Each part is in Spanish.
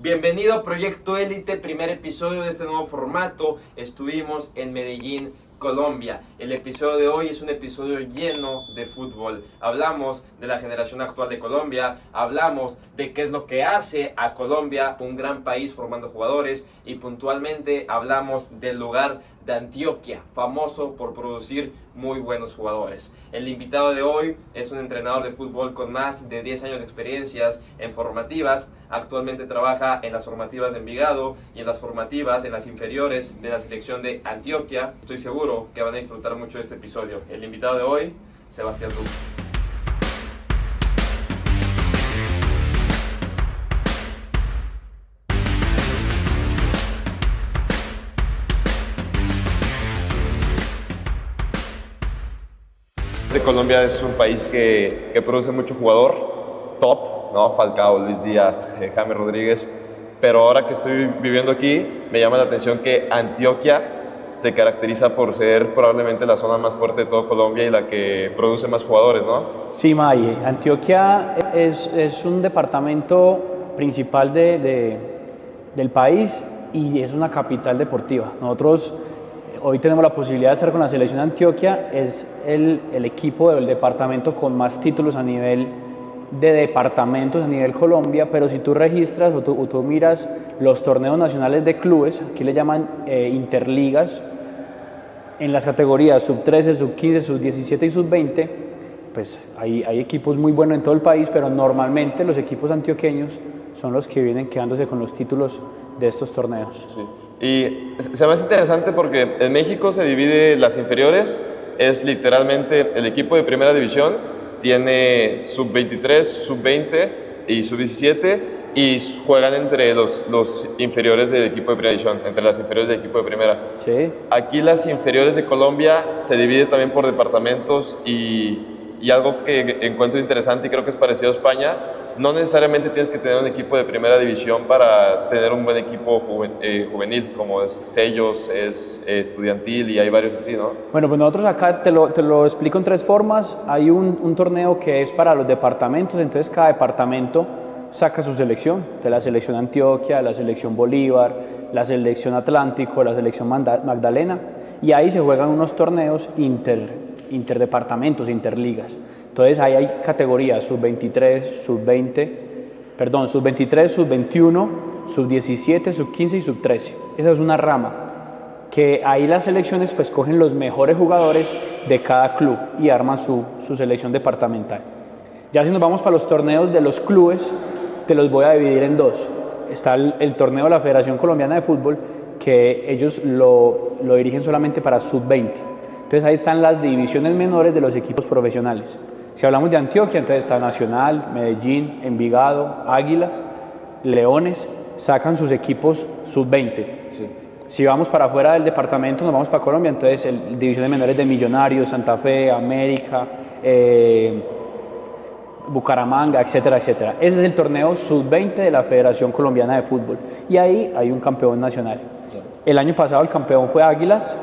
Bienvenido a Proyecto Élite, primer episodio de este nuevo formato. Estuvimos en Medellín, Colombia. El episodio de hoy es un episodio lleno de fútbol. Hablamos de la generación actual de Colombia, hablamos de qué es lo que hace a Colombia un gran país formando jugadores y puntualmente hablamos del lugar de Antioquia, famoso por producir muy buenos jugadores. El invitado de hoy es un entrenador de fútbol con más de 10 años de experiencias en formativas. Actualmente trabaja en las formativas de Envigado y en las formativas, en las inferiores de la selección de Antioquia. Estoy seguro que van a disfrutar mucho de este episodio. El invitado de hoy, Sebastián Ruz. Colombia es un país que produce mucho jugador top, ¿no? Falcao, Luis Díaz, James Rodríguez, pero ahora que estoy viviendo aquí me llama la atención que Antioquia se caracteriza por ser probablemente la zona más fuerte de todo Colombia y la que produce más jugadores, ¿no? Sí, May, Antioquia es un departamento principal del país y es una capital deportiva. Nosotros hoy tenemos la posibilidad de estar con la selección de Antioquia, es el equipo del departamento con más títulos a nivel de departamentos a nivel Colombia, pero si tú registras o tú miras los torneos nacionales de clubes, aquí le llaman interligas, en las categorías sub-13, sub-15, sub-17 y sub-20, pues hay equipos muy buenos en todo el país, pero normalmente los equipos antioqueños son los que vienen quedándose con los títulos de estos torneos. Sí. Y se me hace interesante porque en México se divide las inferiores, es literalmente el equipo de primera división, tiene sub-23, sub-20 y sub-17 y juegan entre los inferiores del equipo de primera división, entre las inferiores del equipo de primera. Sí. Aquí las inferiores de Colombia se divide también por departamentos y algo que encuentro interesante y creo que es parecido a España, no necesariamente tienes que tener un equipo de primera división para tener un buen equipo juvenil, como es Sellos, es Estudiantil y hay varios así, ¿no? Bueno, pues nosotros acá te lo explico en tres formas. Hay un torneo que es para los departamentos, entonces cada departamento saca su selección, de la selección Antioquia, la selección Bolívar, la selección Atlántico, la selección Magdalena, y ahí se juegan unos torneos interdepartamentos, interligas. Entonces ahí hay categorías sub-23, sub-23, sub-21, sub-17, sub-15 y sub-13. Esa es una rama que ahí las selecciones pues cogen los mejores jugadores de cada club y arman su selección departamental. Ya si nos vamos para los torneos de los clubes, te los voy a dividir en dos. Está el torneo de la Federación Colombiana de Fútbol, que ellos lo dirigen solamente para sub-20. Entonces ahí están las divisiones menores de los equipos profesionales. Si hablamos de Antioquia, entonces está Nacional, Medellín, Envigado, Águilas, Leones, sacan sus equipos sub-20. Sí. Si vamos para afuera del departamento, nos vamos para Colombia, entonces divisiones menores de Millonarios, Santa Fe, América, Bucaramanga, etcétera, etcétera. Ese es el torneo sub-20 de la Federación Colombiana de Fútbol. Y ahí hay un campeón nacional. Sí. El año pasado el campeón fue Águilas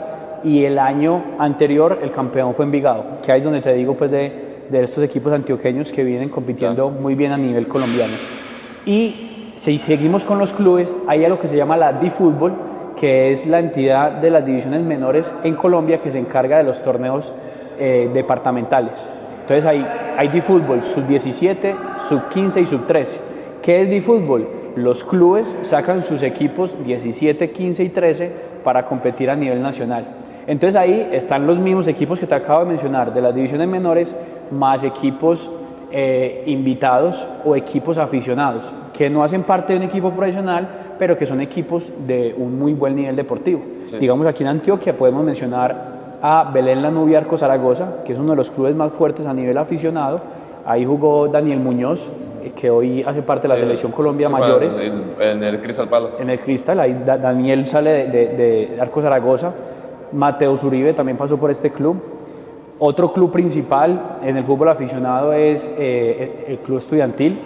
y el año anterior el campeón fue Envigado, que ahí es donde te digo pues de estos equipos antioqueños que vienen compitiendo muy bien a nivel colombiano. Y si seguimos con los clubes, hay algo que se llama la DiFútbol, que es la entidad de las divisiones menores en Colombia que se encarga de los torneos departamentales. Entonces hay DiFútbol sub-17, sub-15 y sub-13. ¿Qué es DiFútbol? Los clubes sacan sus equipos 17, 15 y 13 para competir a nivel nacional. Entonces ahí están los mismos equipos que te acabo de mencionar de las divisiones menores, más equipos invitados o equipos aficionados, que no hacen parte de un equipo profesional, pero que son equipos de un muy buen nivel deportivo. Sí. Digamos aquí en Antioquia podemos mencionar a Belén La Nubia Arco Zaragoza, que es uno de los clubes más fuertes a nivel aficionado. Ahí jugó Daniel Muñoz, que hoy hace parte de la selección Colombia mayores. En el Crystal Palace. En el Crystal, ahí Daniel sale de Arco Zaragoza. Mateus Uribe también pasó por este club. Otro club principal en el fútbol aficionado es el Club Estudiantil.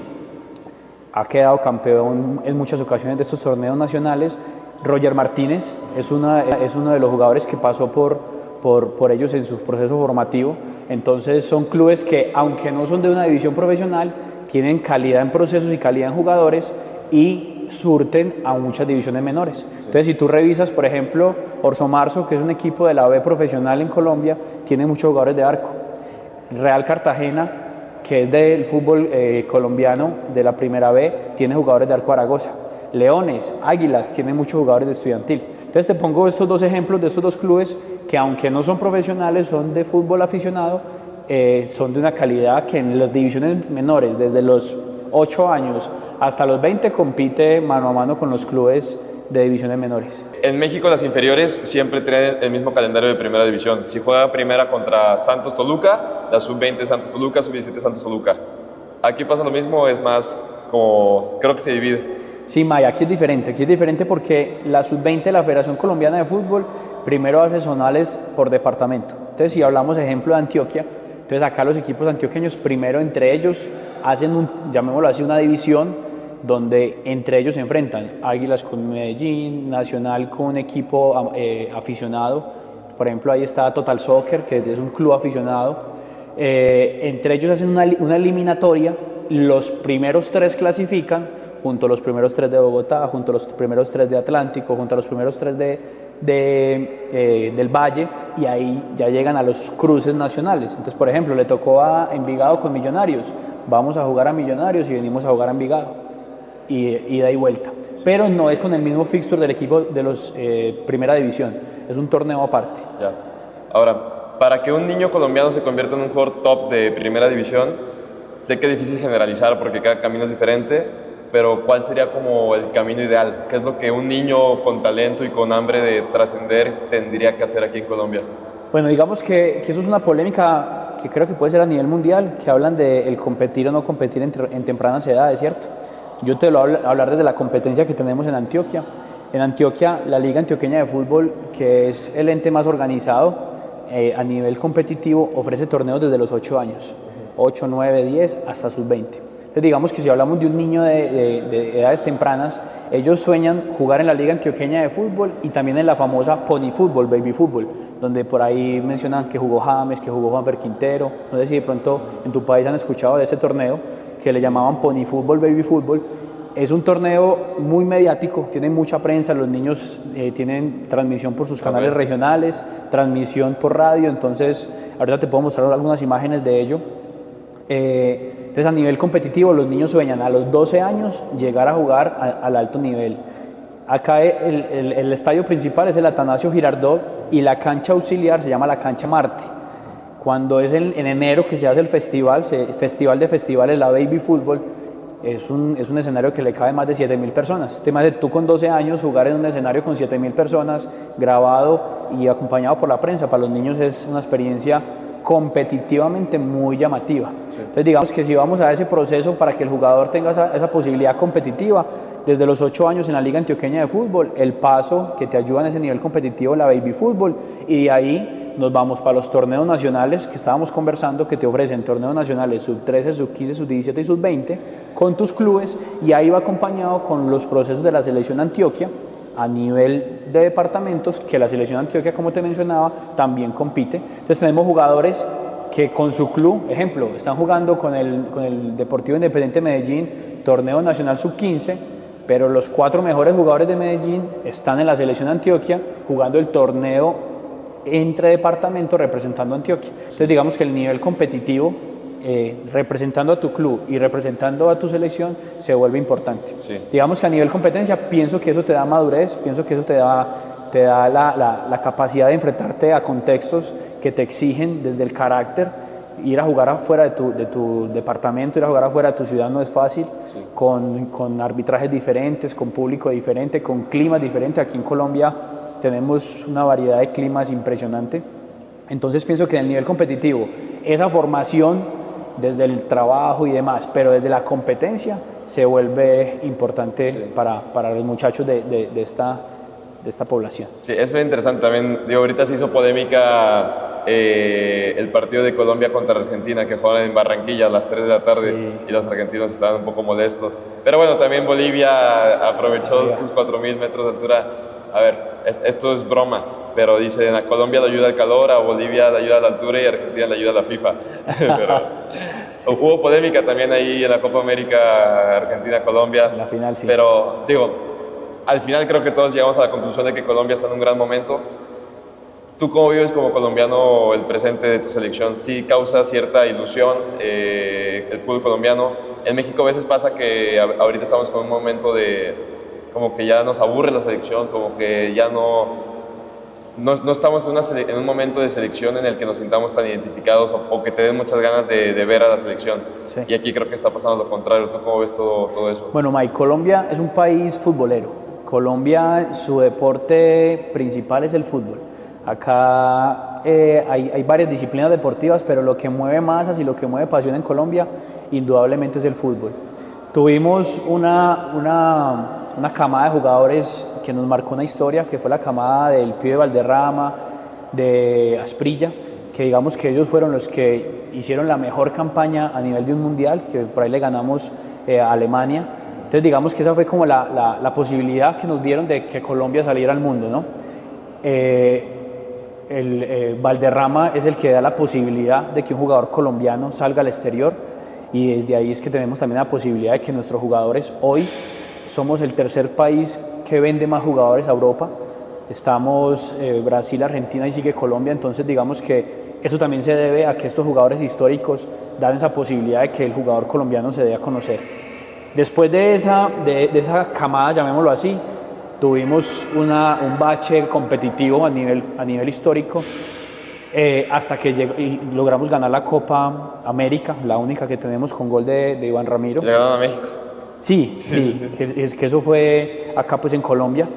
Ha quedado campeón en muchas ocasiones de estos torneos nacionales. Roger Martínez es uno de los jugadores que pasó por ellos en su proceso formativo. Entonces son clubes que, aunque no son de una división profesional, tienen calidad en procesos y calidad en jugadores y y surten a muchas divisiones menores. Entonces, si tú revisas, por ejemplo, Orso Marzo, que es un equipo de la B profesional en Colombia, tiene muchos jugadores de arco. Real Cartagena, que es del fútbol colombiano de la primera B, tiene jugadores de arco Zaragoza. Leones, Águilas, tienen muchos jugadores de estudiantil. Entonces te pongo estos dos ejemplos de estos dos clubes que, aunque no son profesionales, son de fútbol aficionado, son de una calidad que en las divisiones menores, desde los 8 años hasta los 20, compite mano a mano con los clubes de divisiones menores. En México las inferiores siempre tienen el mismo calendario de primera división. Si juega primera contra Santos Toluca, la sub-20 Santos Toluca, sub-17 Santos Toluca. Aquí pasa lo mismo, es más como, creo que se divide. Sí, Maya, aquí es diferente porque la sub-20 de la Federación Colombiana de Fútbol primero hace zonales por departamento. Entonces, si hablamos ejemplo de Antioquia, entonces acá los equipos antioqueños primero entre ellos hacen llamémoslo así, una división donde entre ellos se enfrentan Águilas con Medellín, Nacional con un equipo aficionado, por ejemplo ahí está Total Soccer, que es un club aficionado, entre ellos hacen una eliminatoria, los primeros 3 clasifican, junto a los primeros 3 de Bogotá, junto a los primeros 3 de Atlántico, junto a los primeros 3 del Valle, y ahí ya llegan a los cruces nacionales. Entonces, por ejemplo, le tocó a Envigado con Millonarios, vamos a jugar a Millonarios y venimos a jugar a Envigado, y ida y vuelta. Pero no es con el mismo fixture del equipo de los primera división, es un torneo aparte. Ya. Ahora, para que un niño colombiano se convierta en un jugador top de primera división, sé que es difícil generalizar porque cada camino es diferente, pero ¿cuál sería como el camino ideal? ¿Qué es lo que un niño con talento y con hambre de trascender tendría que hacer aquí en Colombia? Bueno, digamos que eso es una polémica que creo que puede ser a nivel mundial, que hablan de el competir o no competir en tempranas edades, ¿cierto? Yo te lo voy a hablar desde la competencia que tenemos en Antioquia. En Antioquia, la Liga Antioqueña de Fútbol, que es el ente más organizado a nivel competitivo, ofrece torneos desde los 8 años, 8, 9, 10 hasta sus 20. Entonces, digamos que si hablamos de un niño de edades tempranas, ellos sueñan jugar en la Liga Antioqueña de Fútbol y también en la famosa Pony Fútbol, Baby Fútbol, donde por ahí mencionan que jugó James, que jugó Juanfer Quintero. No sé si de pronto en tu país han escuchado de ese torneo que le llamaban Pony Fútbol, Baby Fútbol. Es un torneo muy mediático, tiene mucha prensa, los niños tienen transmisión por sus canales regionales, transmisión por radio, entonces ahorita te puedo mostrar algunas imágenes de ello. Entonces, a nivel competitivo, los niños sueñan a los 12 años llegar a jugar al alto nivel. Acá el estadio principal es el Atanasio Girardot y la cancha auxiliar se llama la cancha Marte. Cuando es en enero que se hace el festival de festivales, la Baby Fútbol, es un escenario que le cabe más de 7.000 personas. Te imaginas tú con 12 años jugar en un escenario con 7.000 personas, grabado y acompañado por la prensa. Para los niños es una experiencia competitivamente muy llamativa. Sí. Entonces, digamos que si vamos a ese proceso para que el jugador tenga esa posibilidad competitiva, desde los 8 años en la Liga Antioqueña de Fútbol, el paso que te ayuda en ese nivel competitivo, la Baby Fútbol, y de ahí nos vamos para los torneos nacionales que estábamos conversando, que te ofrecen torneos nacionales sub-13, sub-15, sub-17 y sub-20 con tus clubes, y ahí va acompañado con los procesos de la selección Antioquia a nivel de departamentos, que la selección Antioquia, como te mencionaba, también compite. Entonces tenemos jugadores que con su club, ejemplo, están jugando con el Deportivo Independiente Medellín, torneo nacional sub-15, pero los 4 mejores jugadores de Medellín están en la selección Antioquia jugando el torneo entre departamentos representando a Antioquia. Entonces digamos que el nivel competitivo representando a tu club y representando a tu selección se vuelve importante. Sí. Digamos que a nivel competencia pienso que eso te da madurez, pienso que eso te da la capacidad de enfrentarte a contextos que te exigen desde el carácter. Ir a jugar afuera de tu departamento, ir a jugar afuera de tu ciudad no es fácil, sí. con arbitrajes diferentes, con público diferente, con climas diferentes. Aquí en Colombia tenemos una variedad de climas impresionante. Entonces pienso que en el nivel competitivo, esa formación desde el trabajo y demás, pero desde la competencia se vuelve importante, sí. para los muchachos de esta población. Sí, es muy interesante también. Digo, ahorita se hizo polémica el partido de Colombia contra Argentina, que jugaron en Barranquilla a las 3 de la tarde, sí. Y los argentinos estaban un poco molestos. Pero bueno, también Bolivia aprovechó sus 4.000 metros de altura. A ver, esto es broma, pero dicen a Colombia le ayuda el calor, a Bolivia le ayuda la altura y a Argentina le ayuda la FIFA. Pero hubo polémica también ahí en la Copa América Argentina-Colombia. La final, sí. Pero digo, al final creo que todos llegamos a la conclusión de que Colombia está en un gran momento. ¿Tú cómo vives como colombiano el presente de tu selección? ¿Sí causa cierta ilusión el fútbol colombiano? En México a veces pasa que ahorita estamos con un momento de como que ya nos aburre la selección, como que ya no estamos en un momento de selección en el que nos sintamos tan identificados o que te den muchas ganas de ver a la selección. Sí. Y aquí creo que está pasando lo contrario. ¿Tú cómo ves todo eso? Bueno, Mike, Colombia es un país futbolero. Colombia, su deporte principal es el fútbol. Acá hay varias disciplinas deportivas, pero lo que mueve masas y lo que mueve pasión en Colombia, indudablemente es el fútbol. Tuvimos una camada de jugadores que nos marcó una historia, que fue la camada del pibe Valderrama, de Asprilla, que digamos que ellos fueron los que hicieron la mejor campaña a nivel de un mundial, que por ahí le ganamos a Alemania. Entonces digamos que esa fue como la posibilidad que nos dieron de que Colombia saliera al mundo, ¿no? Valderrama es el que da la posibilidad de que un jugador colombiano salga al exterior, y desde ahí es que tenemos también la posibilidad de que nuestros jugadores hoy somos el tercer país que vende más jugadores a Europa. Estamos Brasil, Argentina y sigue Colombia. Entonces digamos que eso también se debe a que estos jugadores históricos dan esa posibilidad de que el jugador colombiano se dé a conocer. Después de esa camada, llamémoslo así, tuvimos un bache competitivo a nivel histórico, hasta que logramos ganar la Copa América, la única que tenemos, con gol de Iván Ramiro. ¿Le ganaron a México? Sí. Que eso fue acá pues en Colombia.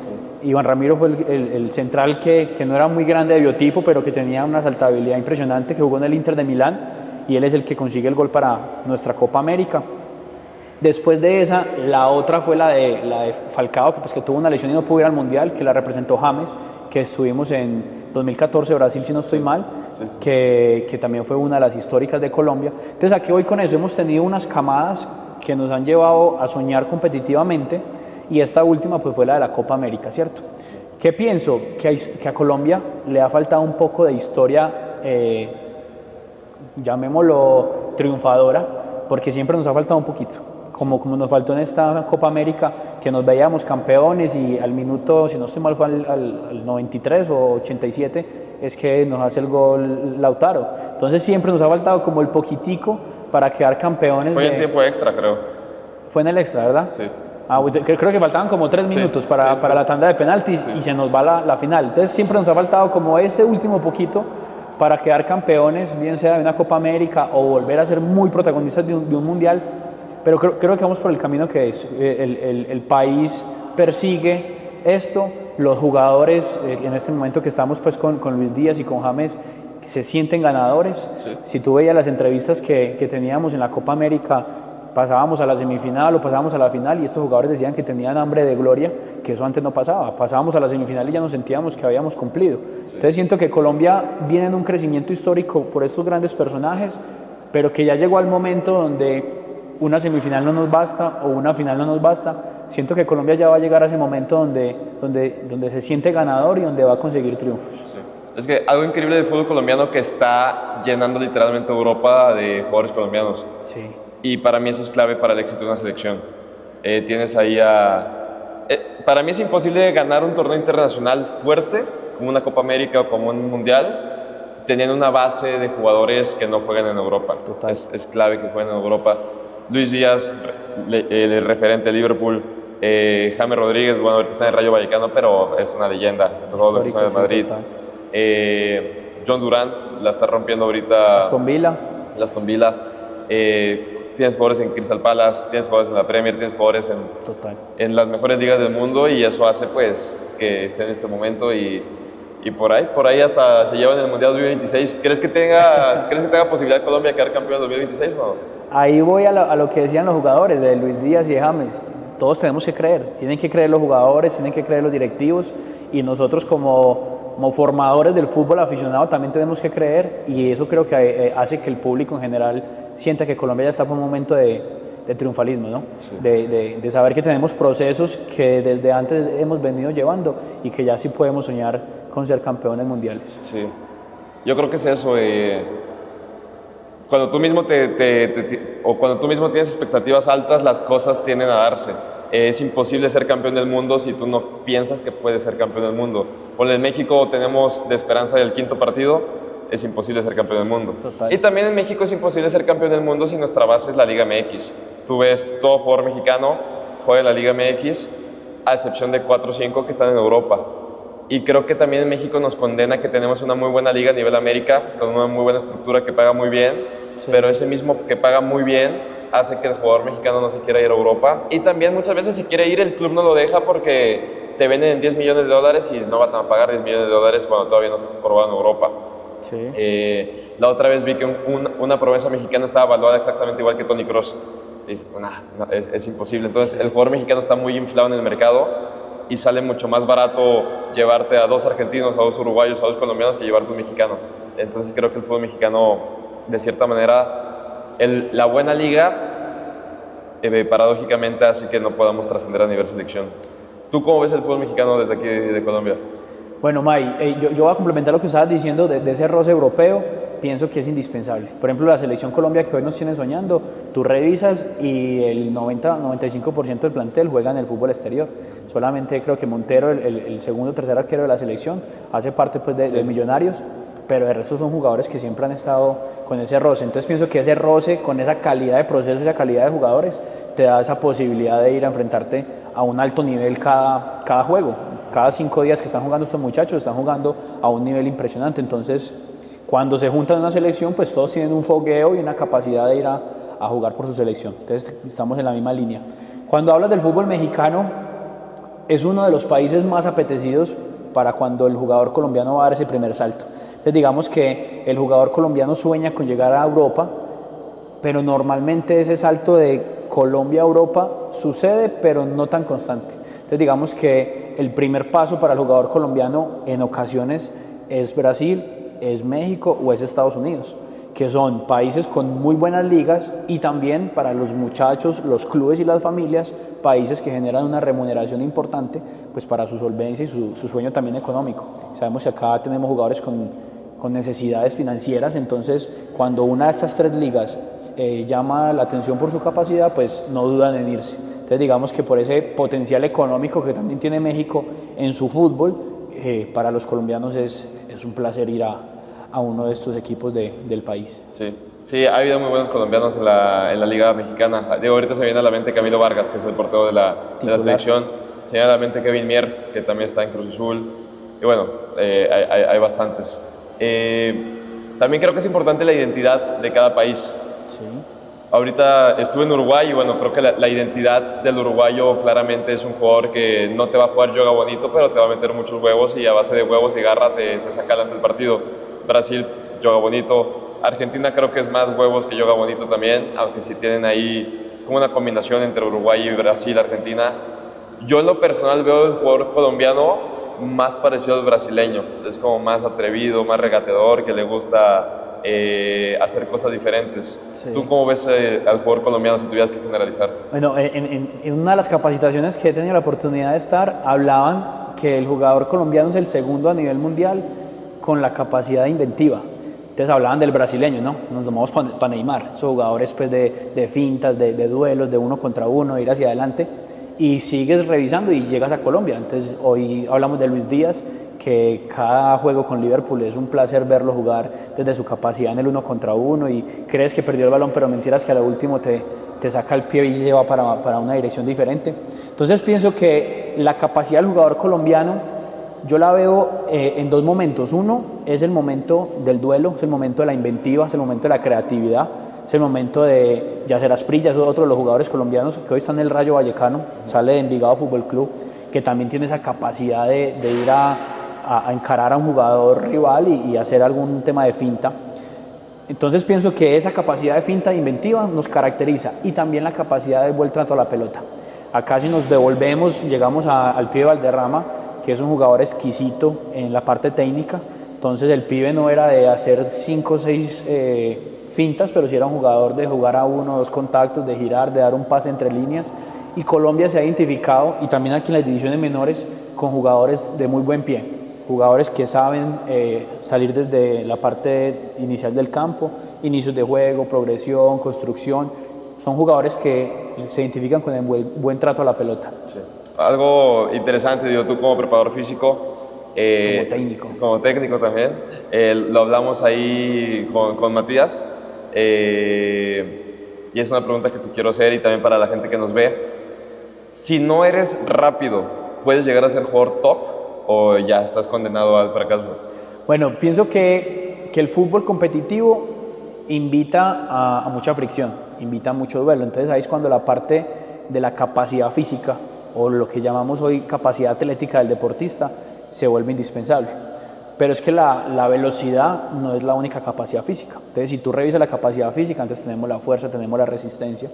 Iván Ramiro fue el central que no era muy grande de biotipo, pero que tenía una saltabilidad impresionante, que jugó en el Inter de Milán, y él es el que consigue el gol para nuestra Copa América. Después de esa, la otra fue la de Falcao, que tuvo una lesión y no pudo ir al Mundial, que la representó James, que estuvimos en 2014 Brasil, si no estoy mal, que también fue una de las históricas de Colombia. Entonces, ¿a qué voy con eso? Hemos tenido unas camadas que nos han llevado a soñar competitivamente, y esta última pues fue la de la Copa América, ¿cierto? ¿Qué pienso? Que a Colombia le ha faltado un poco de historia, llamémoslo triunfadora, porque siempre nos ha faltado un poquito. Como nos faltó en esta Copa América, que nos veíamos campeones y al minuto, si no estoy mal, fue al 93 o 87, es que nos hace el gol Lautaro. Entonces siempre nos ha faltado como el poquitico para quedar campeones. Fue en tiempo extra, creo. Fue en el extra, ¿verdad? Sí. Creo que faltaban como 3 minutos para la tanda de penaltis, y se nos va la final. Entonces siempre nos ha faltado como ese último poquito para quedar campeones, bien sea de una Copa América o volver a ser muy protagonistas de un mundial. Pero creo que vamos por el camino que es. El país persigue esto, los jugadores, en este momento que estamos pues con Luis Díaz y con James, se sienten ganadores. Sí. Si tú veías las entrevistas que teníamos en la Copa América, pasábamos a la semifinal o pasábamos a la final, y estos jugadores decían que tenían hambre de gloria, que eso antes no pasaba. Pasábamos a la semifinal y ya nos sentíamos que habíamos cumplido. Sí. Entonces siento que Colombia viene en un crecimiento histórico por estos grandes personajes, pero que ya llegó al momento donde una semifinal no nos basta o una final no nos basta. Siento que Colombia ya va a llegar a ese momento donde se siente ganador y donde va a conseguir triunfos. Sí. Es que algo increíble del fútbol colombiano, que está llenando literalmente Europa de jugadores colombianos. Sí. Y para mí eso es clave para el éxito de una selección. Tienes ahí para mí es imposible ganar un torneo internacional fuerte, como una Copa América o como un Mundial, teniendo una base de jugadores que no juegan en Europa. Total. Es clave que jueguen en Europa. Luis Díaz, el referente de Liverpool, James Rodríguez, bueno, ahorita está en el Rayo Vallecano, pero es una leyenda, todo lo que son de Madrid. John Durán la está rompiendo ahorita. Aston Villa. Tienes jugadores en Crystal Palace, tienes jugadores en la Premier, tienes jugadores en las mejores ligas del mundo, y eso hace pues que esté en este momento, y por ahí hasta se lleva en el Mundial 2026. ¿Crees que tenga posibilidad Colombia de quedar campeón en 2026 o no? Ahí voy a lo que decían los jugadores de Luis Díaz y de James. Todos tenemos que creer, tienen que creer los jugadores, tienen que creer los directivos, y nosotros como formadores del fútbol aficionado también tenemos que creer, y eso creo que hace que el público en general sienta que Colombia ya está por un momento de de triunfalismo, ¿no? Sí. De saber que tenemos procesos que desde antes hemos venido llevando y que ya sí podemos soñar con ser campeones mundiales. Sí, yo creo que es eso. Cuando tú mismo cuando tú mismo tienes expectativas altas, las cosas tienden a darse. Es imposible ser campeón del mundo si tú no piensas que puedes ser campeón del mundo. Por en México tenemos de esperanza el 5.º partido, es imposible ser campeón del mundo. Total. Y también en México es imposible ser campeón del mundo si nuestra base es la Liga MX. Tú ves, todo jugador mexicano juega en la Liga MX, a excepción de 4 o 5 que están en Europa. Y creo que también en México nos condena que tenemos una muy buena liga a nivel América, con una muy buena estructura que paga muy bien, sí. Pero ese mismo que paga muy bien hace que el jugador mexicano no se quiera ir a Europa. Y también muchas veces si quiere ir, el club no lo deja porque te venden en $10 millones y no van a pagar $10 millones cuando todavía no estás probado en Europa. Sí. La otra vez vi que una promesa mexicana estaba valuada exactamente igual que Toni Kroos. Dices, es imposible. Entonces, sí. El jugador mexicano está muy inflado en el mercado y sale mucho más barato llevarte a 2 argentinos, a 2 uruguayos, a 2 colombianos que llevarte a un mexicano. Entonces, creo que el fútbol mexicano, de cierta manera, la buena liga, paradójicamente, hace que no podamos trascender a nivel selección. ¿Tú cómo ves el fútbol mexicano desde aquí de Colombia? Bueno, May, yo voy a complementar lo que estabas diciendo de ese roce europeo. Pienso que es indispensable. Por ejemplo, la selección Colombia que hoy nos tiene soñando, tú revisas y el 90-95% del plantel juega en el fútbol exterior. Solamente creo que Montero, el segundo o tercer arquero de la selección, hace parte pues, de Millonarios, pero el resto son jugadores que siempre han estado con ese roce. Entonces pienso que ese roce, con esa calidad de procesos y esa calidad de jugadores, te da esa posibilidad de ir a enfrentarte a un alto nivel cada juego. Cada 5 días que están jugando estos muchachos, están jugando a un nivel impresionante. Entonces, cuando se juntan en una selección, pues todos tienen un fogueo y una capacidad de ir a jugar por su selección. Entonces, estamos en la misma línea. Cuando hablas del fútbol mexicano, es uno de los países más apetecidos para cuando el jugador colombiano va a dar ese primer salto. Entonces, digamos que el jugador colombiano sueña con llegar a Europa, pero normalmente ese salto de Colombia a Europa sucede, pero no tan constante. Entonces, digamos que el primer paso para el jugador colombiano en ocasiones es Brasil, es México o es Estados Unidos, que son países con muy buenas ligas, y también para los muchachos, los clubes y las familias, países que generan una remuneración importante pues para su solvencia y su sueño también económico. Sabemos que acá tenemos jugadores con necesidades financieras, entonces cuando una de estas 3 ligas llama la atención por su capacidad, pues no dudan en irse. Entonces digamos que por ese potencial económico que también tiene México en su fútbol, para los colombianos es un placer ir a uno de estos equipos del país. Sí, ha habido muy buenos colombianos en la Liga Mexicana. Digo, ahorita se viene a la mente Camilo Vargas, que es el portero de la selección. Se viene a la mente Kevin Mier, que también está en Cruz Azul. Y bueno, hay bastantes. También creo que es importante la identidad de cada país. Sí. Ahorita estuve en Uruguay y bueno, creo que la identidad del uruguayo claramente es un jugador que no te va a jugar yoga bonito, pero te va a meter muchos huevos y a base de huevos y garra te saca adelante el partido. Brasil, yoga bonito. Argentina creo que es más huevos que yoga bonito también, aunque sí tienen ahí, es como una combinación entre Uruguay y Brasil, Argentina. Yo en lo personal veo el jugador colombiano más parecido al brasileño, es como más atrevido, más regateador, que le gusta hacer cosas diferentes. Sí. ¿Tú cómo ves al jugador colombiano si tuvieras que generalizar? Bueno, en una de las capacitaciones que he tenido la oportunidad de estar, hablaban que el jugador colombiano es el segundo a nivel mundial con la capacidad inventiva. Entonces hablaban del brasileño, ¿no? Nos tomamos para Neymar, esos jugadores pues, de fintas, de duelos, de uno contra uno, de ir hacia adelante. Y sigues revisando y llegas a Colombia. Entonces hoy hablamos de Luis Díaz, que cada juego con Liverpool es un placer verlo jugar desde su capacidad en el 1 contra 1 y crees que perdió el balón, pero mentiras que a lo último te saca el pie y lleva para una dirección diferente. Entonces pienso que la capacidad del jugador colombiano yo la veo en 2 momentos. Uno es el momento del duelo, es el momento de la inventiva, es el momento de la creatividad. Es el momento de Yacer Asprilla, es otro de los jugadores colombianos que hoy está en el Rayo Vallecano, sale de Envigado Fútbol Club, que también tiene esa capacidad de ir a encarar a un jugador rival y hacer algún tema de finta. Entonces pienso que esa capacidad de finta e inventiva nos caracteriza, y también la capacidad de buen trato a la pelota. Acá si nos devolvemos, llegamos al pibe Valderrama, que es un jugador exquisito en la parte técnica. Entonces el pibe no era de hacer 5 o 6 fintas, pero sí era un jugador de jugar a uno o dos contactos, de girar, de dar un pase entre líneas. Y Colombia se ha identificado, y también aquí en las divisiones menores, con jugadores de muy buen pie, jugadores que saben salir desde la parte inicial del campo, inicios de juego, progresión, construcción. Son jugadores que se identifican con el buen trato a la pelota. Sí. Algo interesante, digo, tú como preparador físico, como técnico. Como técnico también, lo hablamos ahí con Matías, y es una pregunta que te quiero hacer y también para la gente que nos ve. Si no eres rápido, ¿puedes llegar a ser jugador top o ya estás condenado al fracaso? Bueno, pienso que el fútbol competitivo invita a mucha fricción, invita a mucho duelo. Entonces ahí es cuando la parte de la capacidad física, o lo que llamamos hoy capacidad atlética del deportista, se vuelve indispensable. Pero es que la velocidad no es la única capacidad física. Entonces, si tú revisas la capacidad física, antes tenemos la fuerza, tenemos la resistencia.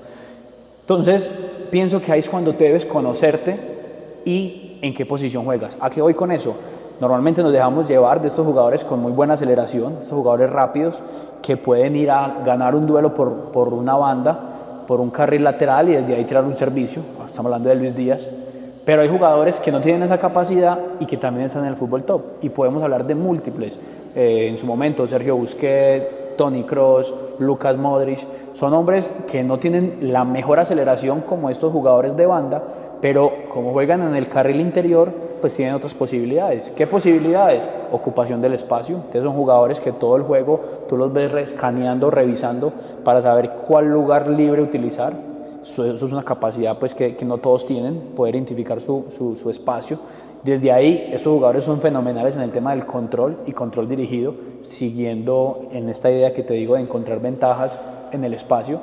Entonces, pienso que ahí es cuando te debes conocerte y en qué posición juegas. ¿A qué voy con eso? Normalmente nos dejamos llevar de estos jugadores con muy buena aceleración, estos jugadores rápidos que pueden ir a ganar un duelo por una banda, por un carril lateral y desde ahí tirar un servicio. Estamos hablando de Luis Díaz. Pero hay jugadores que no tienen esa capacidad y que también están en el fútbol top. Y podemos hablar de múltiples. En su momento, Sergio Busquets, Toni Kroos, Lucas Modric. Son hombres que no tienen la mejor aceleración como estos jugadores de banda, pero como juegan en el carril interior, pues tienen otras posibilidades. ¿Qué posibilidades? Ocupación del espacio. Entonces son jugadores que todo el juego tú los ves escaneando, revisando para saber cuál lugar libre utilizar. Eso es una capacidad pues, que no todos tienen, poder identificar su espacio. Desde ahí, estos jugadores son fenomenales en el tema del control y control dirigido, siguiendo en esta idea que te digo de encontrar ventajas en el espacio.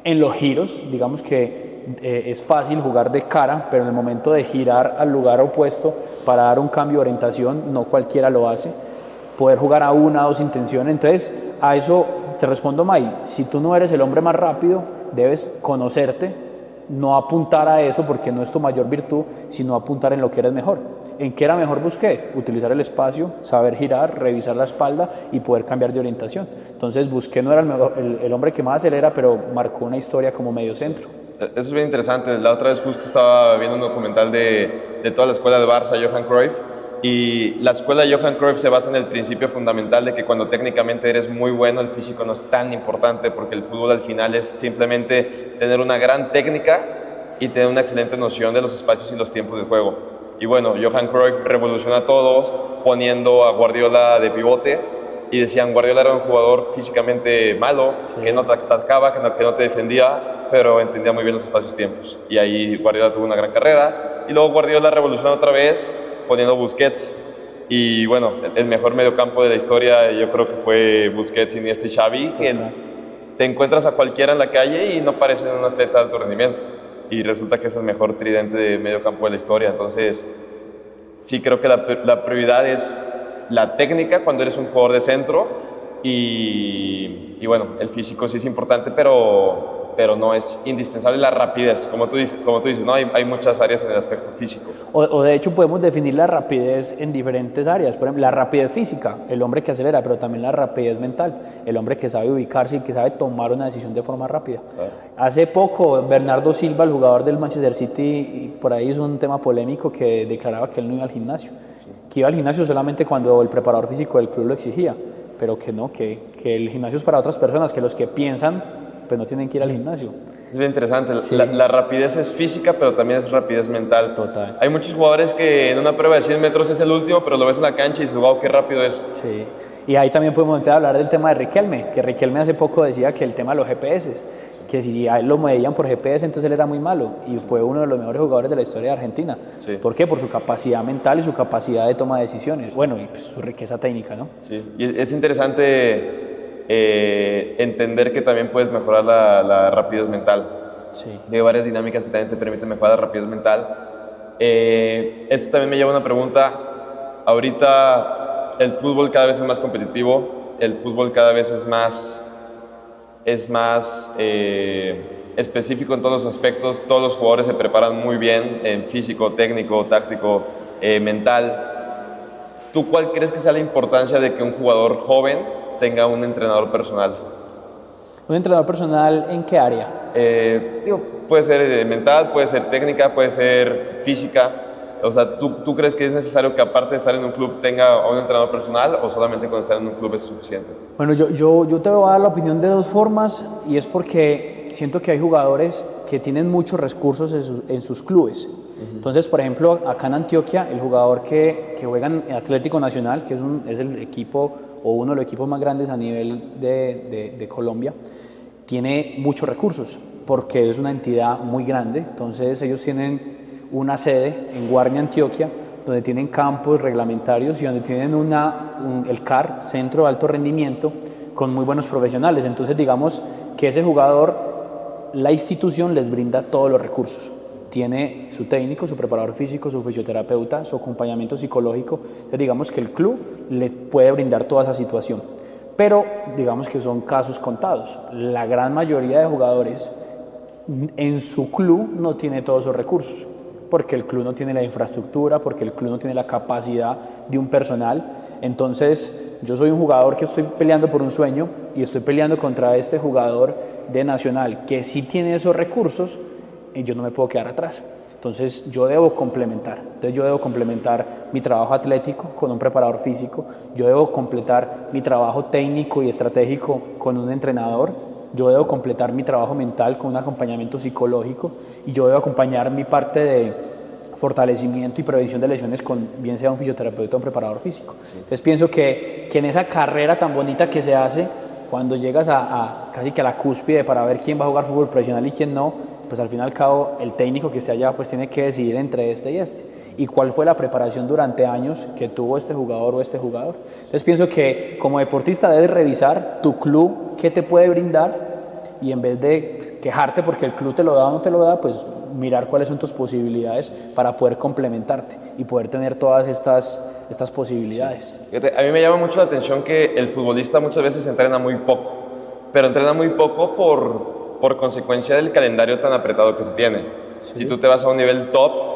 En los giros, digamos que es fácil jugar de cara, pero en el momento de girar al lugar opuesto para dar un cambio de orientación, no cualquiera lo hace. Poder jugar a una o dos intenciones. Entonces, a eso te respondo, May. Si tú no eres el hombre más rápido, debes conocerte, no apuntar a eso porque no es tu mayor virtud, sino apuntar en lo que eres mejor. ¿En qué era mejor Busquets? Utilizar el espacio, saber girar, revisar la espalda y poder cambiar de orientación. Entonces, Busquets no era el hombre que más acelera, pero marcó una historia como medio centro. Eso es bien interesante. La otra vez justo estaba viendo un documental de toda la escuela de Barça, Johan Cruyff. Y la escuela de Johan Cruyff se basa en el principio fundamental de que cuando técnicamente eres muy bueno, el físico no es tan importante, porque el fútbol al final es simplemente tener una gran técnica y tener una excelente noción de los espacios y los tiempos del juego. Y bueno, Johan Cruyff revoluciona a todos poniendo a Guardiola de pivote, y decían Guardiola era un jugador físicamente malo, sí, que no te atacaba, que no te defendía, pero entendía muy bien los espacios-tiempos. Y ahí Guardiola tuvo una gran carrera, y luego Guardiola revolucionó otra vez poniendo Busquets, y bueno, el mejor mediocampo de la historia yo creo que fue Busquets, Iniesta y Xavi, que te encuentras a cualquiera en la calle y no parece un atleta de alto rendimiento, y resulta que es el mejor tridente de mediocampo de la historia. Entonces sí creo que la prioridad es la técnica cuando eres un jugador de centro, y bueno, el físico sí es importante, pero no es indispensable la rapidez, como tú dices, ¿no? Hay muchas áreas en el aspecto físico. O de hecho podemos definir la rapidez en diferentes áreas. Por ejemplo, la rapidez física, el hombre que acelera, pero también la rapidez mental, el hombre que sabe ubicarse y que sabe tomar una decisión de forma rápida. Claro. Hace poco, Bernardo Silva, el jugador del Manchester City, y por ahí es un tema polémico, que declaraba que él no iba al gimnasio, sí, que iba al gimnasio solamente cuando el preparador físico del club lo exigía, pero que no, que el gimnasio es para otras personas, que los que piensan pues no tienen que ir al gimnasio. Es bien interesante. Sí. La rapidez es física, pero también es rapidez mental. Total. Hay muchos jugadores que en una prueba de 100 metros es el último, pero lo ves en la cancha y dices, wow, qué rápido es. Sí. Y ahí también podemos entrar a hablar del tema de Riquelme, que Riquelme hace poco decía que el tema de los GPS, que si a él lo medían por GPS, entonces él era muy malo, y fue uno de los mejores jugadores de la historia de Argentina. Sí. ¿Por qué? Por su capacidad mental y su capacidad de toma de decisiones. Bueno, y pues su riqueza técnica, ¿no? Sí, y es interesante entender que también puedes mejorar la rapidez mental. Sí. Hay varias dinámicas que también te permiten mejorar la rapidez mental. Esto también me lleva a una pregunta. Ahorita el fútbol cada vez es más competitivo, el fútbol cada vez es más específico en todos los aspectos. Todos los jugadores se preparan muy bien en físico, técnico, táctico, mental. ¿Tú cuál crees que sea la importancia de que un jugador joven tenga un entrenador personal? ¿Un entrenador personal en qué área? Puede ser mental, puede ser técnica, puede ser física. O sea, ¿tú crees que es necesario que aparte de estar en un club tenga a un entrenador personal o solamente con estar en un club es suficiente? Bueno, yo te voy a dar la opinión de dos formas y es porque siento que hay jugadores que tienen muchos recursos en sus clubes. Entonces, por ejemplo, acá en Antioquia, el jugador que juega en Atlético Nacional, que es el equipo o uno de los equipos más grandes a nivel de Colombia, tiene muchos recursos porque es una entidad muy grande. Entonces, ellos tienen una sede en Guarne, Antioquia, donde tienen campos reglamentarios y donde tienen el CAR, Centro de Alto Rendimiento, con muy buenos profesionales. Entonces, digamos que ese jugador, la institución les brinda todos los recursos. Tiene su técnico, su preparador físico, su fisioterapeuta, su acompañamiento psicológico. Entonces, digamos que el club le puede brindar toda esa situación. Pero digamos que son casos contados. La gran mayoría de jugadores en su club no tiene todos esos recursos, porque el club no tiene la infraestructura, porque el club no tiene la capacidad de un personal. Entonces, yo soy un jugador que estoy peleando por un sueño y estoy peleando contra este jugador de Nacional que sí tiene esos recursos y yo no me puedo quedar atrás. Entonces, yo debo complementar. Entonces, yo debo complementar mi trabajo atlético con un preparador físico, yo debo completar mi trabajo técnico y estratégico con un entrenador, yo debo completar mi trabajo mental con un acompañamiento psicológico y yo debo acompañar mi parte de fortalecimiento y prevención de lesiones con bien sea un fisioterapeuta o un preparador físico. Entonces pienso que en esa carrera tan bonita que se hace, cuando llegas a casi que a la cúspide para ver quién va a jugar fútbol profesional y quién no, pues al fin y al cabo el técnico que esté allá pues tiene que decidir entre este y este. Y cuál fue la preparación durante años que tuvo este jugador o este jugador. Entonces pienso que como deportista debes revisar tu club qué te puede brindar y en vez de quejarte porque el club te lo da o no te lo da, pues mirar cuáles son tus posibilidades para poder complementarte y poder tener todas estas posibilidades. A mí me llama mucho la atención que el futbolista muchas veces entrena muy poco, pero entrena muy poco por consecuencia del calendario tan apretado que se tiene. Sí. Si tú te vas a un nivel top,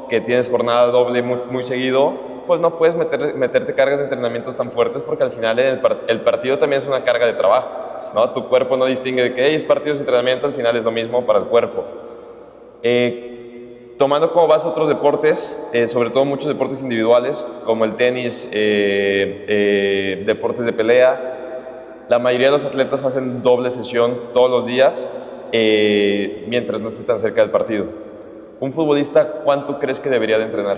que tienes jornada doble muy seguido, pues no puedes meterte cargas de entrenamientos tan fuertes porque al final el partido también es una carga de trabajo, ¿no? Tu cuerpo no distingue de que es partidos de entrenamiento, al final es lo mismo para el cuerpo. Tomando como base otros deportes, sobre todo muchos deportes individuales, como el tenis, deportes de pelea, la mayoría de los atletas hacen doble sesión todos los días mientras no esté tan cerca del partido. ¿Un futbolista cuánto crees que debería de entrenar?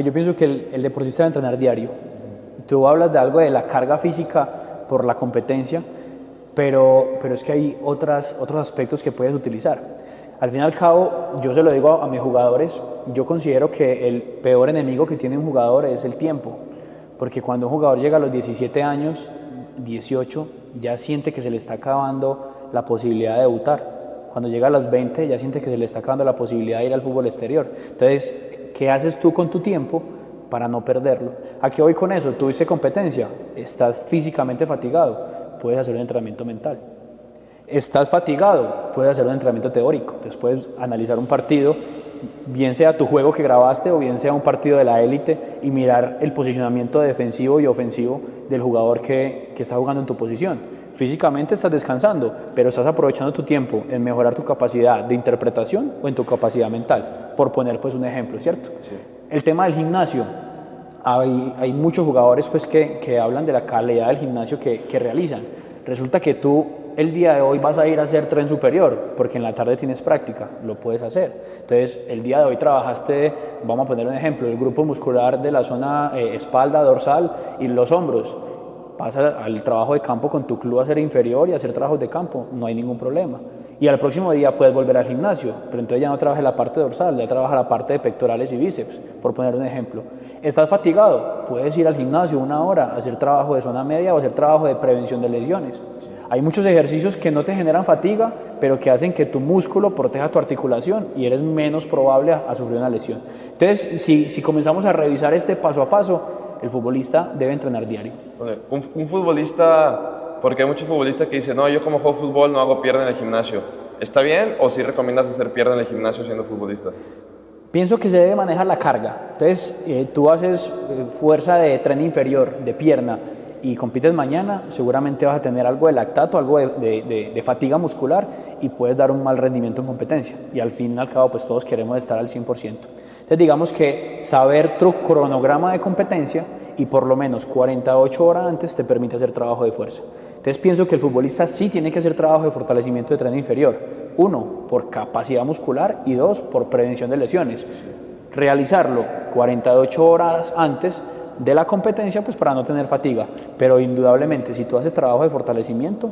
Yo pienso que el deportista debe entrenar diario. Tú hablas de algo de la carga física por la competencia, pero es que hay otros aspectos que puedes utilizar. Al fin y al cabo, yo se lo digo a mis jugadores, yo considero que el peor enemigo que tiene un jugador es el tiempo, porque cuando un jugador llega a los 17 años, 18, ya siente que se le está acabando la posibilidad de debutar. Cuando llega a los 20, ya siente que se le está acabando la posibilidad de ir al fútbol exterior. Entonces, ¿qué haces tú con tu tiempo para no perderlo? ¿A qué voy con eso? ¿Tuviste competencia? ¿Estás físicamente fatigado? Puedes hacer un entrenamiento mental. ¿Estás fatigado? Puedes hacer un entrenamiento teórico. Entonces puedes analizar un partido, bien sea tu juego que grabaste o bien sea un partido de la élite y mirar el posicionamiento defensivo y ofensivo del jugador que está jugando en tu posición. Físicamente estás descansando, pero estás aprovechando tu tiempo en mejorar tu capacidad de interpretación o en tu capacidad mental, por poner pues un ejemplo, ¿cierto? Sí. El tema del gimnasio. Hay muchos jugadores pues que hablan de la calidad del gimnasio que realizan. Resulta que tú el día de hoy vas a ir a hacer tren superior, porque en la tarde tienes práctica, lo puedes hacer. Entonces, el día de hoy trabajaste, vamos a poner un ejemplo, el grupo muscular de la zona espalda, dorsal y los hombros. Pasa al trabajo de campo con tu club a hacer inferior y a hacer trabajos de campo, no hay ningún problema. Y al próximo día puedes volver al gimnasio, pero entonces ya no trabajas la parte dorsal, ya trabajas la parte de pectorales y bíceps, por poner un ejemplo. ¿Estás fatigado? Puedes ir al gimnasio 1 hora, a hacer trabajo de zona media o hacer trabajo de prevención de lesiones. Hay muchos ejercicios que no te generan fatiga, pero que hacen que tu músculo proteja tu articulación y eres menos probable a sufrir una lesión. Entonces, si comenzamos a revisar este paso a paso, el futbolista debe entrenar diario. Un futbolista, porque hay muchos futbolistas que dicen, no, yo como juego fútbol no hago pierna en el gimnasio. ¿Está bien o si recomiendas hacer pierna en el gimnasio siendo futbolista? Pienso que se debe manejar la carga. Entonces, tú haces fuerza de tren inferior, de pierna, y compites mañana, seguramente vas a tener algo de lactato, algo de fatiga muscular y puedes dar un mal rendimiento en competencia. Y al fin y al cabo, pues todos queremos estar al 100%. Entonces, digamos que saber tu cronograma de competencia y por lo menos 48 horas antes te permite hacer trabajo de fuerza. Entonces, pienso que el futbolista sí tiene que hacer trabajo de fortalecimiento de tren inferior. 1, por capacidad muscular y 2, por prevención de lesiones. Realizarlo 48 horas antes de la competencia, pues para no tener fatiga, pero indudablemente si tú haces trabajo de fortalecimiento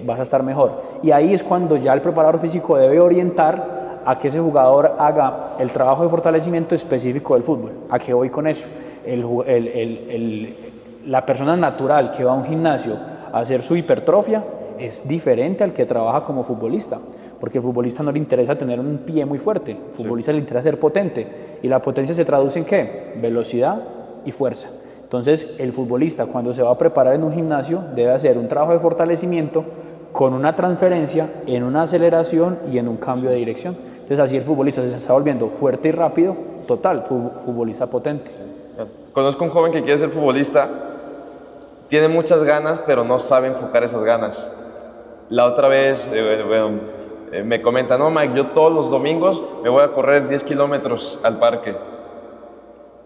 vas a estar mejor, y ahí es cuando ya el preparador físico debe orientar a que ese jugador haga el trabajo de fortalecimiento específico del fútbol. ¿A qué voy con eso? La persona natural que va a un gimnasio a hacer su hipertrofia es diferente al que trabaja como futbolista, porque al futbolista no le interesa tener un pie muy fuerte, al futbolista le interesa ser potente, y la potencia se traduce en ¿qué? Velocidad y fuerza. Entonces, el futbolista cuando se va a preparar en un gimnasio debe hacer un trabajo de fortalecimiento con una transferencia en una aceleración y en un cambio de dirección. Entonces, así el futbolista se está volviendo fuerte y rápido, total, futbolista potente. Conozco un joven que quiere ser futbolista, tiene muchas ganas, pero no sabe enfocar esas ganas. La otra vez me comenta, no, Mike, yo todos los domingos me voy a correr 10 kilómetros al parque.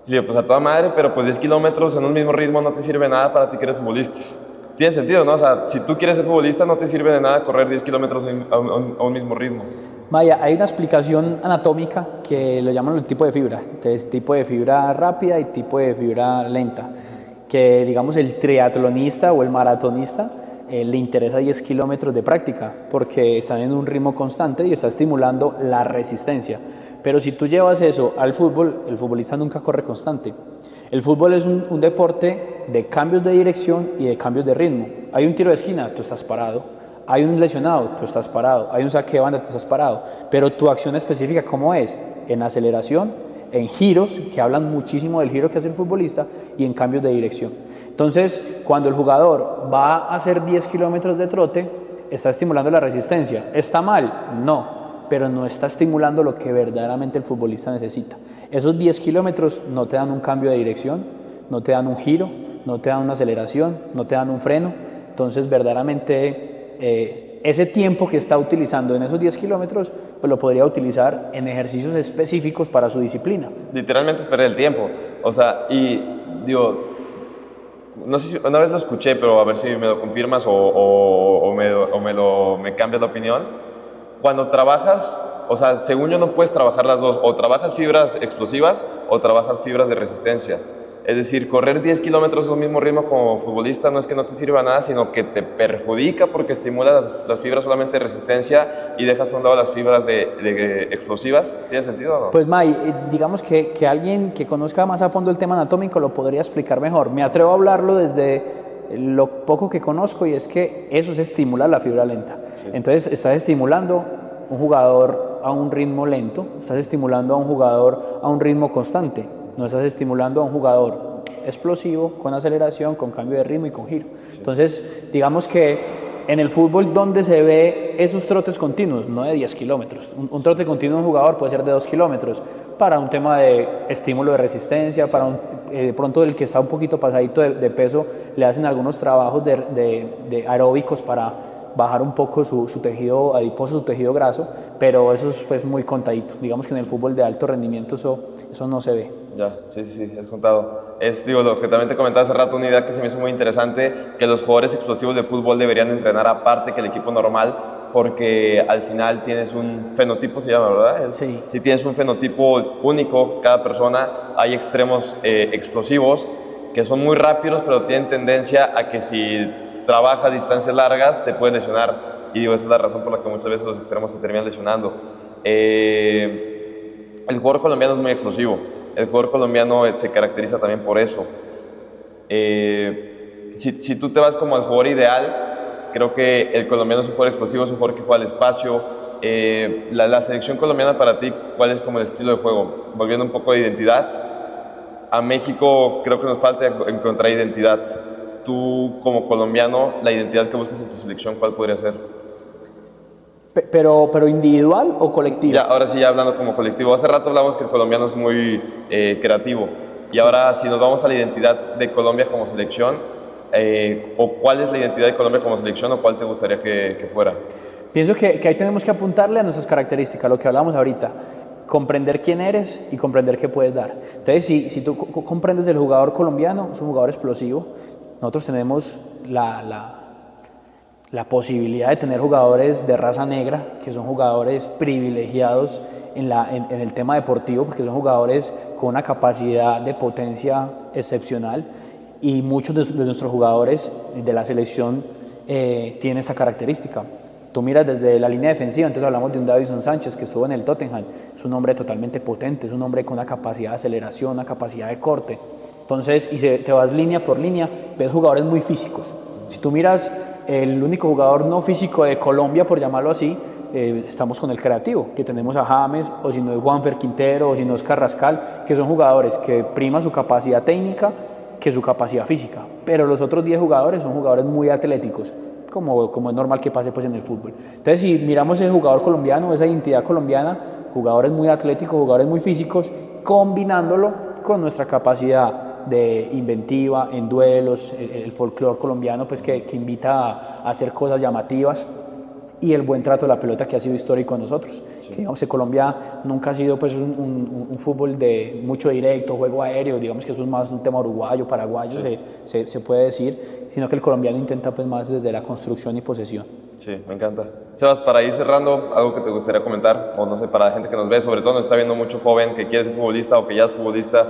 Y le digo, pues a toda madre, pero pues 10 kilómetros en un mismo ritmo no te sirve nada para ti que eres futbolista. Tiene sentido, ¿no? O sea, si tú quieres ser futbolista no te sirve de nada correr 10 kilómetros a un mismo ritmo. Maya, hay una explicación anatómica que lo llaman el tipo de fibra. Entonces, tipo de fibra rápida y tipo de fibra lenta. Que digamos el triatlonista o el maratonista le interesa 10 kilómetros de práctica porque están en un ritmo constante y está estimulando la resistencia. Pero si tú llevas eso al fútbol, el futbolista nunca corre constante. El fútbol es un deporte de cambios de dirección y de cambios de ritmo. Hay un tiro de esquina, tú estás parado. Hay un lesionado, tú estás parado. Hay un saque de banda, tú estás parado. Pero tu acción específica, ¿cómo es? En aceleración, en giros, que hablan muchísimo del giro que hace el futbolista, y en cambios de dirección. Entonces, cuando el jugador va a hacer 10 kilómetros de trote, está estimulando la resistencia. ¿Está mal? No, pero no está estimulando lo que verdaderamente el futbolista necesita. Esos 10 kilómetros no te dan un cambio de dirección, no te dan un giro, no te dan una aceleración, no te dan un freno. Entonces, verdaderamente, ese tiempo que está utilizando en esos 10 kilómetros, pues lo podría utilizar en ejercicios específicos para su disciplina. Literalmente es perder el tiempo. O sea, y digo, no sé si una vez lo escuché, pero a ver si me lo confirmas o me cambias la opinión. Cuando trabajas, o sea, según yo no puedes trabajar las dos, o trabajas fibras explosivas o trabajas fibras de resistencia. Es decir, correr 10 kilómetros a un mismo ritmo como futbolista no es que no te sirva nada, sino que te perjudica porque estimula las fibras solamente de resistencia y dejas a un lado las fibras de explosivas. ¿Tiene sentido o no? Pues May, digamos que alguien que conozca más a fondo el tema anatómico lo podría explicar mejor. Me atrevo a hablarlo desde lo poco que conozco, y es que eso se estimula la fibra lenta. Sí. Entonces estás estimulando un jugador a un ritmo lento, estás estimulando a un jugador a un ritmo constante. No estás estimulando a un jugador explosivo, con aceleración, con cambio de ritmo y con giro. Sí. Entonces, digamos que en el fútbol donde se ve esos trotes continuos, no de 10 kilómetros. Un trote continuo de un jugador puede ser de 2 kilómetros para un tema de estímulo de resistencia, para de pronto el que está un poquito pasadito de peso, le hacen algunos trabajos de aeróbicos para bajar un poco su tejido adiposo, su tejido graso, pero eso es pues muy contadito. Digamos que en el fútbol de alto rendimiento eso no se ve. Ya, sí, es contado. Digo, lo que también te comentaba hace rato, una idea que se me hizo muy interesante, que los jugadores explosivos de fútbol deberían entrenar aparte que el equipo normal, porque al final tienes un fenotipo, se llama, ¿verdad? Sí. Si tienes un fenotipo único, cada persona, hay extremos explosivos que son muy rápidos, pero tienen tendencia a que si trabajas distancias largas te puedes lesionar, y digo, esa es la razón por la que muchas veces los extremos se terminan lesionando. El jugador colombiano es muy explosivo, el jugador colombiano se caracteriza también por eso. Si tú te vas como al jugador ideal, creo que el colombiano es un jugador explosivo, es un jugador que juega al espacio. La selección colombiana para ti, ¿cuál es como el estilo de juego? Volviendo un poco de identidad, a México creo que nos falta encontrar identidad. Tú como colombiano, la identidad que buscas en tu selección, ¿cuál podría ser? ¿Pero individual o colectivo? Ya, ahora sí, ya hablando como colectivo. Hace rato hablamos que el colombiano es muy creativo. Y sí. Ahora, si nos vamos a la identidad de Colombia como selección, ¿O cuál es la identidad de Colombia como selección o cuál te gustaría que fuera? Pienso que ahí tenemos que apuntarle a nuestras características, lo que hablamos ahorita, comprender quién eres y comprender qué puedes dar. Entonces, si tú comprendes el jugador colombiano, es un jugador explosivo. Nosotros tenemos la posibilidad de tener jugadores de raza negra, que son jugadores privilegiados en el tema deportivo, porque son jugadores con una capacidad de potencia excepcional, y muchos de nuestros jugadores de la selección tienen esta característica. Tú miras desde la línea defensiva, entonces hablamos de un Davinson Sánchez que estuvo en el Tottenham, es un hombre totalmente potente, es un hombre con una capacidad de aceleración, una capacidad de corte. Entonces, te vas línea por línea, ves jugadores muy físicos. Si tú miras el único jugador no físico de Colombia, por llamarlo así, estamos con el creativo, que tenemos a James, o si no es Juanfer Quintero, o si no es Carrascal, que son jugadores que prima su capacidad técnica que su capacidad física, pero los otros 10 jugadores son jugadores muy atléticos, como es normal que pase pues en el fútbol. Entonces, si miramos ese jugador colombiano, esa identidad colombiana, jugadores muy atléticos, jugadores muy físicos, combinándolo con nuestra capacidad de inventiva en duelos, el folclore colombiano pues que invita a hacer cosas llamativas, y el buen trato de la pelota que ha sido histórico en nosotros. Sí. Que, digamos, que Colombia nunca ha sido pues un fútbol de mucho directo, juego aéreo, digamos que eso es más un tema uruguayo, paraguayo, sí. se puede decir, sino que el colombiano intenta pues más desde la construcción y posesión. Sí, me encanta. Sebas, para ir cerrando, algo que te gustaría comentar, o no sé, para la gente que nos ve, sobre todo nos está viendo mucho joven que quiere ser futbolista o que ya es futbolista,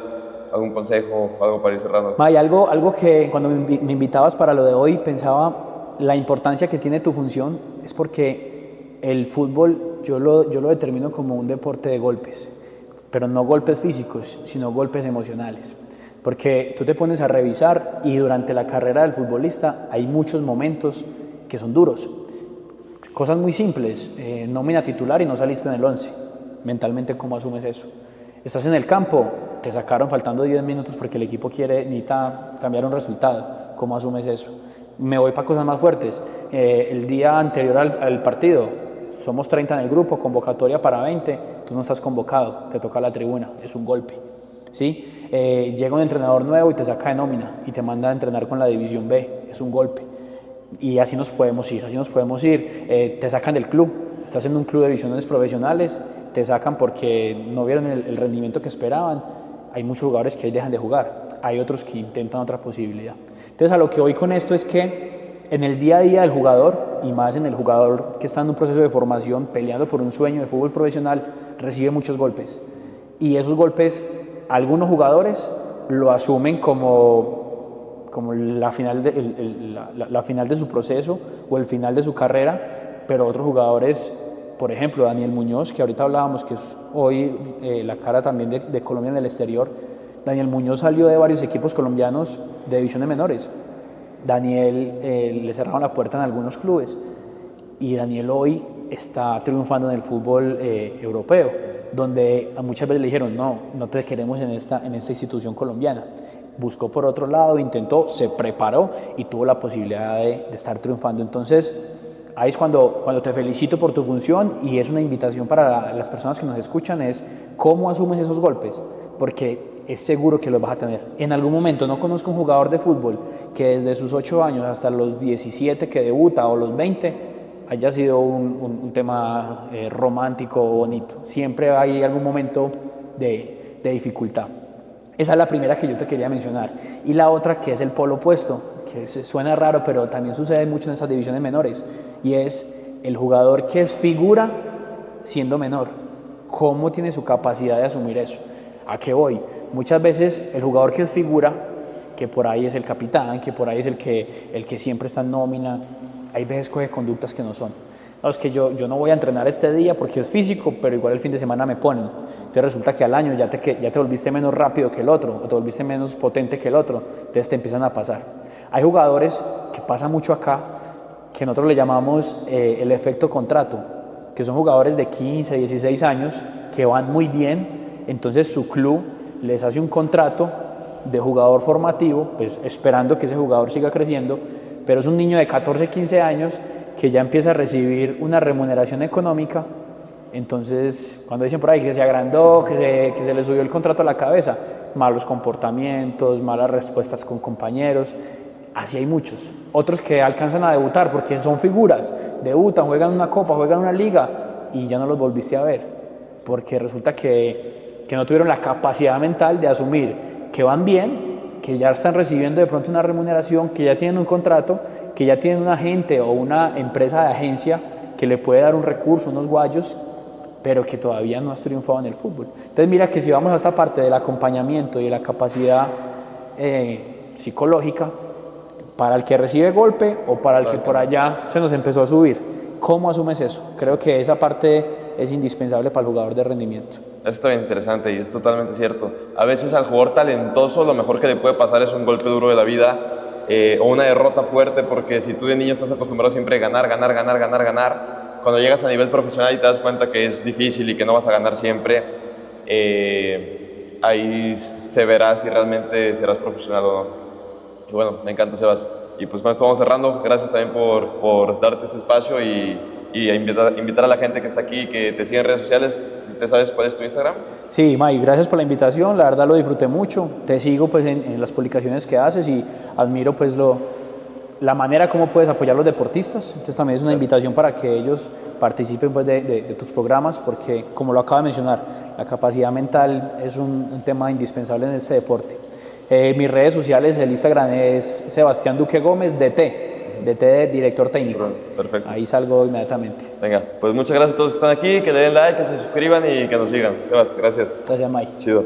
algún consejo, algo para ir cerrando. Hay algo que cuando me invitabas para lo de hoy pensaba, la importancia que tiene tu función es porque el fútbol yo lo determino como un deporte de golpes, pero no golpes físicos, sino golpes emocionales. Porque tú te pones a revisar y durante la carrera del futbolista hay muchos momentos que son duros. Cosas muy simples, nómina titular y no saliste en el 11. Mentalmente, ¿cómo asumes eso? Estás en el campo, te sacaron faltando 10 minutos porque el equipo necesita cambiar un resultado. ¿Cómo asumes eso? Me voy para cosas más fuertes. El día anterior al partido, somos 30 en el grupo, convocatoria para 20, tú no estás convocado, te toca la tribuna, es un golpe. ¿Sí? Llega un entrenador nuevo y te saca de nómina y te manda a entrenar con la división B, es un golpe. Y así nos podemos ir, te sacan del club, estás en un club de divisiones profesionales, te sacan porque no vieron el rendimiento que esperaban. Hay muchos jugadores que ahí dejan de jugar, hay otros que intentan otra posibilidad. Entonces, a lo que voy con esto es que en el día a día del jugador, y más en el jugador que está en un proceso de formación, peleando por un sueño de fútbol profesional, recibe muchos golpes. Y esos golpes, algunos jugadores lo asumen como la final de su proceso o el final de su carrera, pero otros jugadores, por ejemplo, Daniel Muñoz, que ahorita hablábamos, que es hoy la cara también de Colombia en el exterior. Daniel Muñoz salió de varios equipos colombianos de divisiones menores. Daniel le cerraron la puerta en algunos clubes y Daniel hoy está triunfando en el fútbol europeo, donde muchas veces le dijeron no te queremos en esta institución colombiana. Buscó por otro lado, intentó, se preparó y tuvo la posibilidad de estar triunfando. Entonces, ahí es cuando te felicito por tu función, y es una invitación para las personas que nos escuchan, es cómo asumes esos golpes, porque es seguro que los vas a tener. En algún momento, no conozco un jugador de fútbol que desde sus 8 años hasta los 17 que debuta o los 20 haya sido un tema romántico o bonito. Siempre hay algún momento de dificultad. Esa es la primera que yo te quería mencionar. Y la otra, que es el polo opuesto, que suena raro, pero también sucede mucho en esas divisiones menores, y es el jugador que es figura siendo menor. ¿Cómo tiene su capacidad de asumir eso? ¿A qué voy? Muchas veces el jugador que es figura, que por ahí es el capitán, que por ahí es el que siempre está en nómina, hay veces coge conductas que no son. No, es que yo no voy a entrenar este día porque es físico, pero igual el fin de semana me ponen. Entonces resulta que al año ya te volviste menos rápido que el otro, o te volviste menos potente que el otro, entonces te empiezan a pasar. Hay jugadores que pasa mucho acá, que nosotros le llamamos el efecto contrato, que son jugadores de 15, 16 años que van muy bien, entonces su club les hace un contrato de jugador formativo, pues esperando que ese jugador siga creciendo, pero es un niño de 14, 15 años que ya empieza a recibir una remuneración económica. Entonces, cuando dicen por ahí que se agrandó, que se le subió el contrato a la cabeza, malos comportamientos, malas respuestas con compañeros, Así hay muchos. Otros que alcanzan a debutar porque son figuras, debutan, juegan una copa, juegan una liga y ya no los volviste a ver, porque resulta que no tuvieron la capacidad mental de asumir que van bien, que ya están recibiendo de pronto una remuneración, que ya tienen un contrato, que ya tienen un agente o una empresa de agencia que le puede dar un recurso, unos guayos, pero que todavía no has triunfado en el fútbol. Entonces mira que si vamos a esta parte del acompañamiento y de la capacidad psicológica, para el que recibe golpe o para el que por allá se nos empezó a subir, ¿cómo asumes eso? Creo que esa parte es indispensable para el jugador de rendimiento. Esto es interesante y es totalmente cierto. A veces al jugador talentoso lo mejor que le puede pasar es un golpe duro de la vida o una derrota fuerte, porque si tú de niño estás acostumbrado siempre a ganar, cuando llegas a nivel profesional y te das cuenta que es difícil y que no vas a ganar siempre, ahí se verá si realmente serás profesional o no. Y bueno, me encanta, Sebas. Y pues con esto vamos cerrando. Gracias también por darte este espacio y invitar a la gente que está aquí, que te siga en redes sociales. ¿Te sabes cuál es tu Instagram? Sí, May, gracias por la invitación. La verdad lo disfruté mucho. Te sigo pues en las publicaciones que haces y admiro pues la manera como puedes apoyar a los deportistas. Entonces también es una invitación para que ellos participen pues, de tus programas, porque como lo acabo de mencionar, la capacidad mental es un tema indispensable en este deporte. Mis redes sociales, el Instagram es Sebastián Duque Gómez, DT de director técnico. Perfecto. Ahí salgo inmediatamente. Venga, pues muchas gracias a todos que están aquí, que le den like, que se suscriban y que nos sigan. Sebas, gracias. Gracias, May. Chido.